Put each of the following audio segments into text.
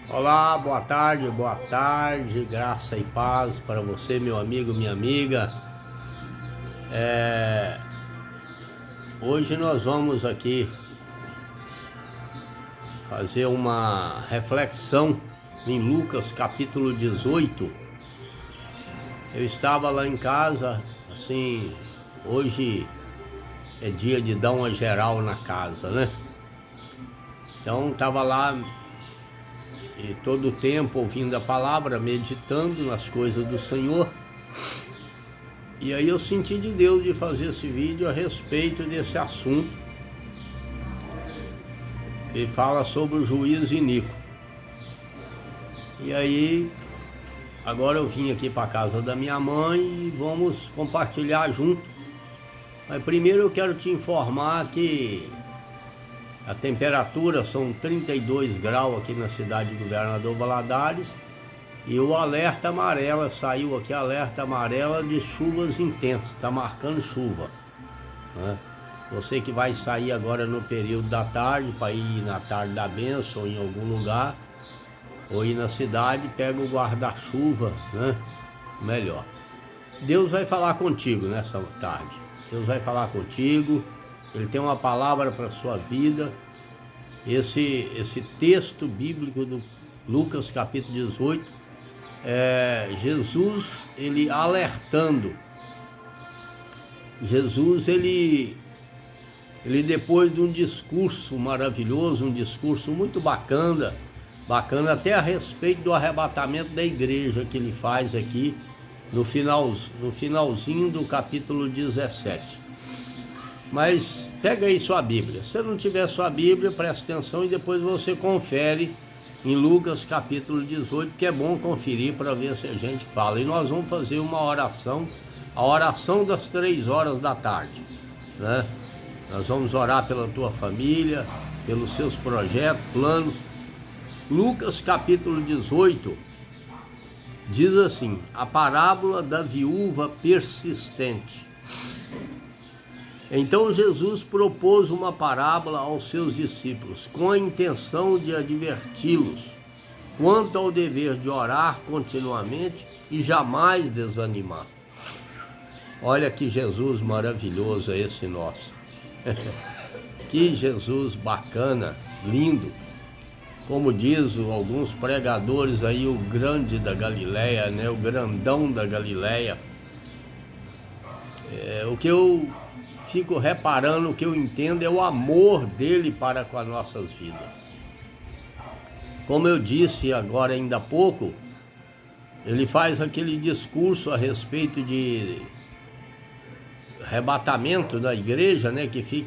Olá, boa tarde, graça e paz para você, meu amigo, minha amiga. Hoje nós vamos aqui fazer uma reflexão em Lucas capítulo 18. Eu estava lá em casa, assim, hoje é dia de dar uma geral na casa, né? Então estava lá e todo o tempo ouvindo a palavra, meditando nas coisas do Senhor. E aí eu senti de Deus de fazer esse vídeo a respeito desse assunto que fala sobre o juízo iníquo. E aí agora eu vim aqui para casa da minha mãe e vamos compartilhar junto. Mas primeiro eu quero te informar que a temperatura são 32 graus aqui na cidade de Governador Valadares. E o alerta amarelo, saiu aqui alerta amarela de chuvas intensas, está marcando chuva, né? Você que vai sair agora no período da tarde, para ir na tarde da bênção ou em algum lugar, ou ir na cidade, pega o guarda-chuva, né? Melhor. Deus vai falar contigo nessa tarde, Deus vai falar contigo, Ele tem uma palavra para a sua vida. Esse texto bíblico do Lucas capítulo 18, Jesus, ele alertando. Jesus, ele depois de um discurso maravilhoso, um discurso muito bacana até a respeito do arrebatamento da igreja que ele faz aqui no finalzinho do capítulo 17. Mas pega aí sua Bíblia. Se não tiver sua Bíblia, presta atenção e depois você confere em Lucas capítulo 18, que é bom conferir para ver se a gente fala. E nós vamos fazer uma oração, a oração das 3 horas da tarde, né? Nós vamos orar pela tua família, pelos seus projetos, planos. Lucas capítulo 18 diz assim: a parábola da viúva persistente. Então Jesus propôs uma parábola aos seus discípulos, com a intenção de adverti-los quanto ao dever de orar continuamente e jamais desanimar. Olha que Jesus maravilhoso é esse nosso. Que Jesus bacana, lindo. Como diz alguns pregadores aí, o grande da Galileia, né? O grandão da Galileia. O que eu fico reparando, o que eu entendo é o amor dele para com as nossas vidas. Como eu disse agora ainda há pouco, ele faz aquele discurso a respeito de arrebatamento da igreja, né? Que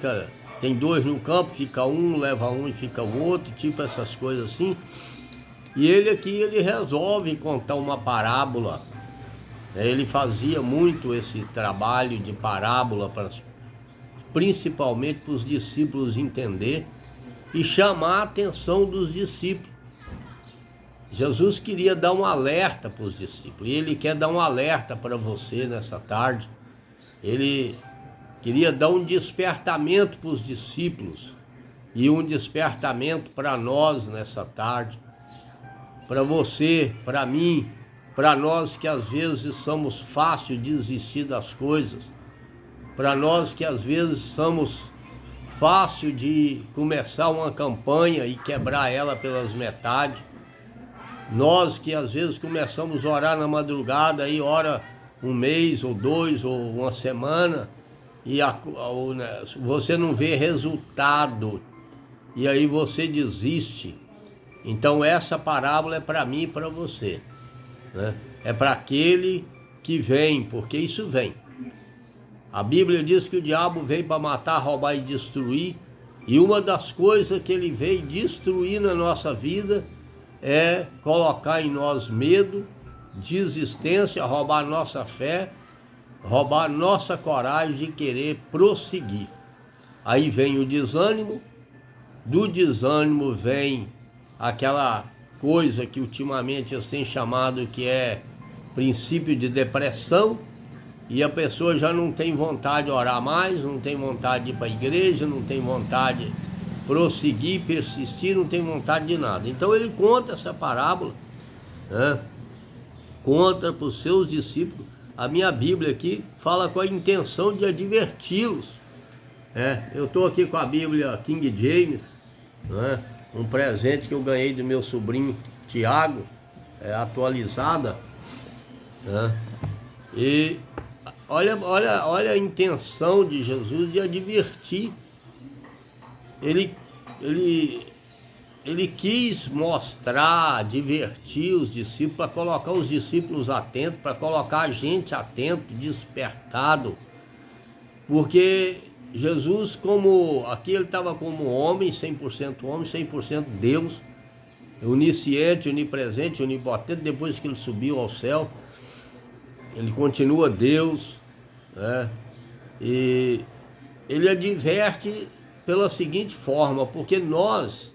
tem 2 no campo, fica um, leva um e fica o outro, tipo essas coisas assim. E ele aqui, ele resolve contar uma parábola. Ele fazia muito esse trabalho de parábola principalmente para os discípulos entender e chamar a atenção dos discípulos. Jesus queria dar um alerta para os discípulos, e Ele quer dar um alerta para você nessa tarde. Ele queria dar um despertamento para os discípulos e um despertamento para nós nessa tarde, para você, para mim, para nós que às vezes somos fácil de desistir das coisas, para nós que às vezes somos fácil de começar uma campanha e quebrar ela pelas metades. Nós que às vezes começamos a orar na madrugada e ora um mês ou 2 ou uma semana e você não vê resultado e aí você desiste. Então essa parábola é para mim e para você, né? É para aquele que vem, porque isso vem. A Bíblia diz que o diabo veio para matar, roubar e destruir. E uma das coisas que ele veio destruir na nossa vida é colocar em nós medo, desistência, roubar nossa fé, roubar nossa coragem de querer prosseguir. Aí vem o desânimo, do desânimo vem aquela coisa que ultimamente eles têm chamado que é princípio de depressão. E a pessoa já não tem vontade de orar mais, não tem vontade de ir para a igreja, não tem vontade prosseguir, persistir, não tem vontade de nada. Então ele conta essa parábola, né? Conta para os seus discípulos. A minha Bíblia aqui fala com a intenção de adverti-los. Eu estou aqui com a Bíblia King James, né? Um presente que eu ganhei do meu sobrinho Tiago, atualizada, né? E olha a intenção de Jesus de advertir. Ele quis mostrar, divertir os discípulos, para colocar os discípulos atentos, para colocar a gente atento, despertado. Porque Jesus, aqui ele estava como homem, 100% Deus, onisciente, onipresente, onipotente. Depois que ele subiu ao céu, ele continua Deus, né? E ele adverte pela seguinte forma, porque nós,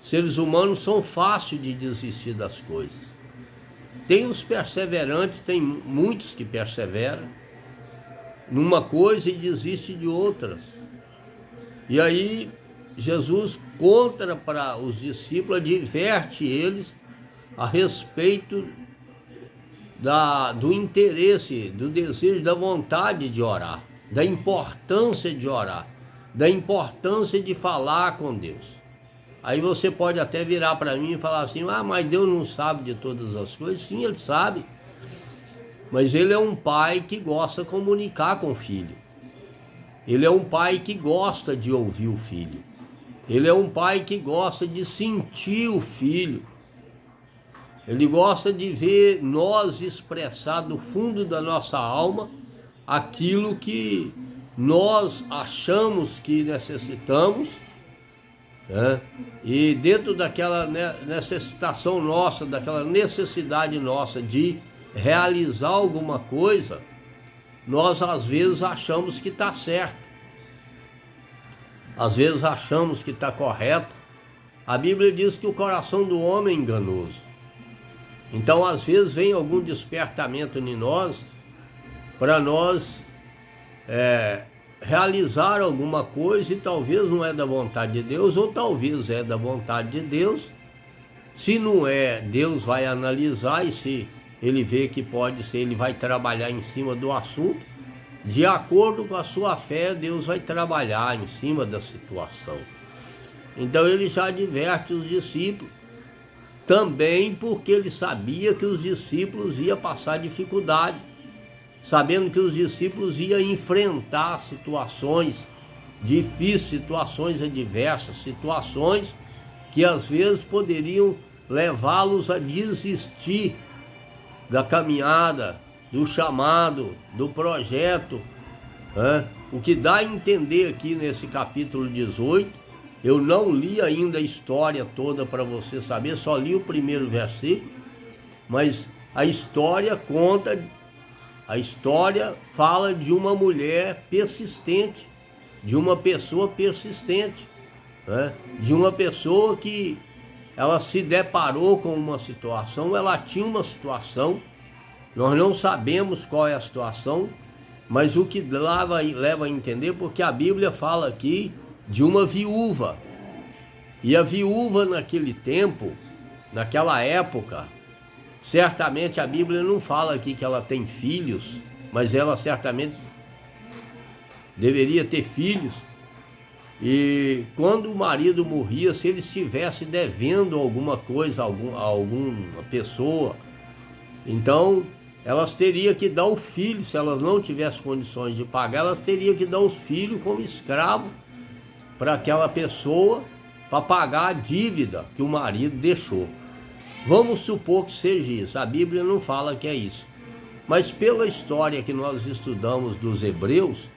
seres humanos, são fáceis de desistir das coisas. Tem os perseverantes, tem muitos que perseveram numa coisa e desistem de outras. E aí Jesus conta para os discípulos, adverte eles a respeito do interesse, do desejo, da vontade de orar, da importância de orar, da importância de falar com Deus. Aí você pode até virar para mim e falar assim: mas Deus não sabe de todas as coisas. Sim, Ele sabe, mas Ele é um pai que gosta de comunicar com o filho. Ele é um pai que gosta de ouvir o filho. Ele é um pai que gosta de sentir o filho. Ele gosta de ver nós expressar do fundo da nossa alma aquilo que nós achamos que necessitamos, né? E dentro daquela necessitação nossa, daquela necessidade nossa de realizar alguma coisa, nós às vezes achamos que está certo, às vezes achamos que está correto. A Bíblia diz que o coração do homem é enganoso. Então às vezes vem algum despertamento em nós, para nós realizar alguma coisa, e talvez não é da vontade de Deus, ou talvez é da vontade de Deus. Se não é, Deus vai analisar, e se Ele vê que pode ser, Ele vai trabalhar em cima do assunto. De acordo com a sua fé, Deus vai trabalhar em cima da situação. Então Ele já adverte os discípulos, também porque Ele sabia que os discípulos iam passar dificuldade, sabendo que os discípulos iam enfrentar situações difíceis, situações adversas, situações que às vezes poderiam levá-los a desistir da caminhada, do chamado, do projeto, né? O que dá a entender aqui nesse capítulo 18, eu não li ainda a história toda para você saber, só li o primeiro versículo, mas a história fala de uma mulher persistente, de uma pessoa persistente, né? De uma pessoa que ela se deparou com uma situação, ela tinha uma situação, nós não sabemos qual é a situação, mas o que leva a entender, porque a Bíblia fala aqui de uma viúva, e a viúva naquele tempo, naquela época, certamente a Bíblia não fala aqui que ela tem filhos, mas ela certamente deveria ter filhos. E quando o marido morria, se ele estivesse devendo alguma coisa a alguma pessoa, então elas teriam que dar o filho. Se elas não tivessem condições de pagar, elas teriam que dar os filhos como escravo para aquela pessoa, para pagar a dívida que o marido deixou. Vamos supor que seja isso. A Bíblia não fala que é isso, mas pela história que nós estudamos dos hebreus,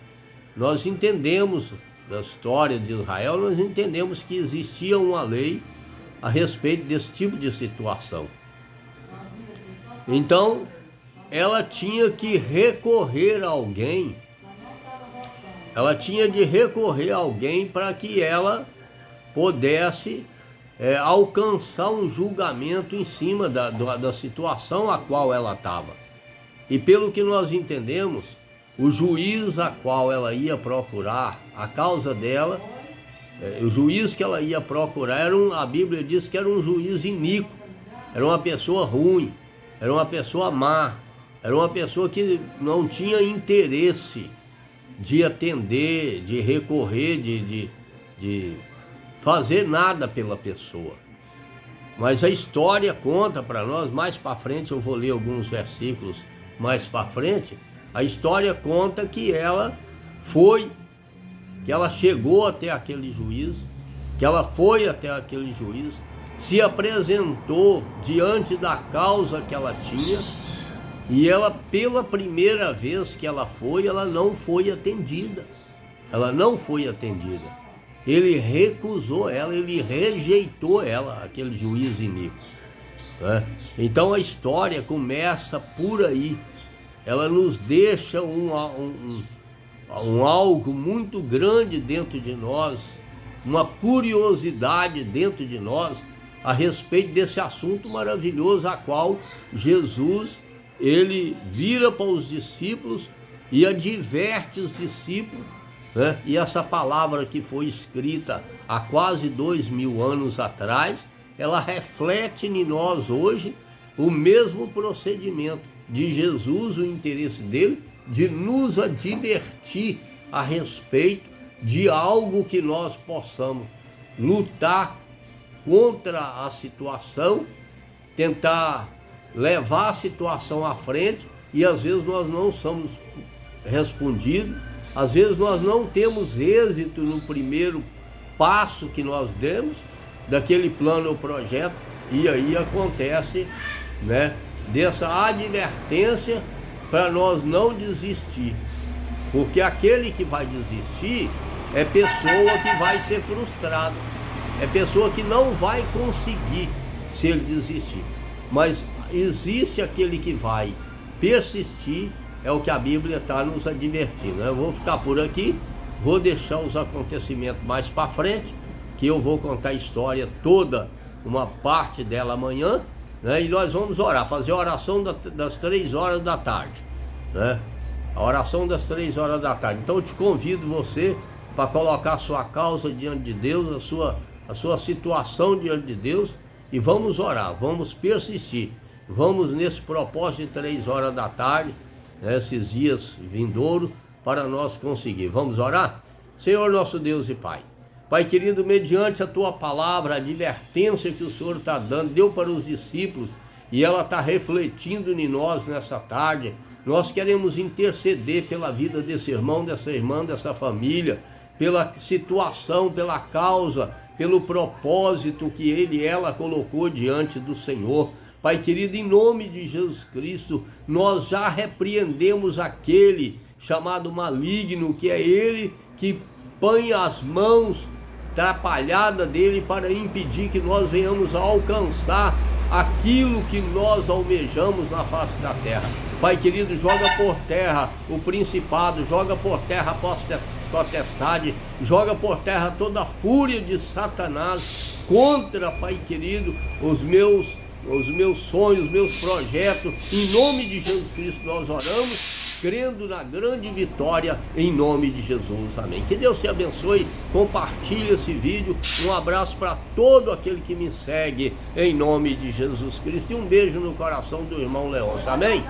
nós entendemos, da história de Israel, nós entendemos que existia uma lei a respeito desse tipo de situação. Então ela tinha que recorrer a alguém, ela tinha de recorrer a alguém para que ela pudesse alcançar um julgamento em cima da situação a qual ela estava. E pelo que nós entendemos, o juiz a qual ela ia procurar, a causa dela, O juiz que ela ia procurar, a Bíblia diz que era um juiz iníquo, era uma pessoa ruim, era uma pessoa má, era uma pessoa que não tinha interesse de atender, de recorrer, de fazer nada pela pessoa. Mas a história conta para nós, mais para frente, eu vou ler alguns versículos mais para frente, a história conta que ela chegou até aquele juiz, que ela foi até aquele juiz, se apresentou diante da causa que ela tinha, e ela, pela primeira vez que ela não foi atendida. Ela não foi atendida. Ele recusou ela, ele rejeitou ela, aquele juiz iníquo, né? Então a história começa por aí. Ela nos deixa algo muito grande dentro de nós, uma curiosidade dentro de nós a respeito desse assunto maravilhoso, a qual Jesus, ele vira para os discípulos e adverte os discípulos, né? E essa palavra que foi escrita há quase 2000 anos atrás, ela reflete em nós hoje o mesmo procedimento de Jesus, o interesse dele de nos advertir a respeito de algo que nós possamos lutar contra a situação, tentar levar a situação à frente, e às vezes nós não somos respondidos, às vezes nós não temos êxito no primeiro passo que nós demos daquele plano ou projeto, e aí acontece, né, dessa advertência para nós não desistir, porque aquele que vai desistir é pessoa que vai ser frustrada, é pessoa que não vai conseguir se ele desistir. Mas existe aquele que vai persistir, é o que a Bíblia está nos advertindo. Eu vou ficar por aqui, vou deixar os acontecimentos mais para frente, que eu vou contar a história toda, uma parte dela amanhã, né? E nós vamos orar, fazer a oração das 3 horas da tarde, né? A oração das 3 horas da tarde. Então eu te convido você para colocar a sua causa diante de Deus, a sua situação diante de Deus, e vamos orar, vamos persistir, vamos nesse propósito de 3 horas da tarde, né, esses dias vindouros, para nós conseguir. Vamos orar? Senhor nosso Deus e Pai, Pai querido, mediante a Tua palavra, a advertência que o Senhor está dando, deu para os discípulos, e ela está refletindo em nós nessa tarde. Nós queremos interceder pela vida desse irmão, dessa irmã, dessa família, pela situação, pela causa, pelo propósito que ele e ela colocou diante do Senhor. Pai querido, em nome de Jesus Cristo, nós já repreendemos aquele chamado maligno, que é ele que põe as mãos atrapalhadas dele para impedir que nós venhamos a alcançar aquilo que nós almejamos na face da terra. Pai querido, joga por terra o principado, joga por terra a potestade, joga por terra toda a fúria de Satanás contra, Pai querido, os meus sonhos, os meus projetos. Em nome de Jesus Cristo nós oramos, crendo na grande vitória, em nome de Jesus, amém. Que Deus te abençoe, compartilhe esse vídeo, um abraço para todo aquele que me segue, em nome de Jesus Cristo, e um beijo no coração do irmão Leôncio, amém.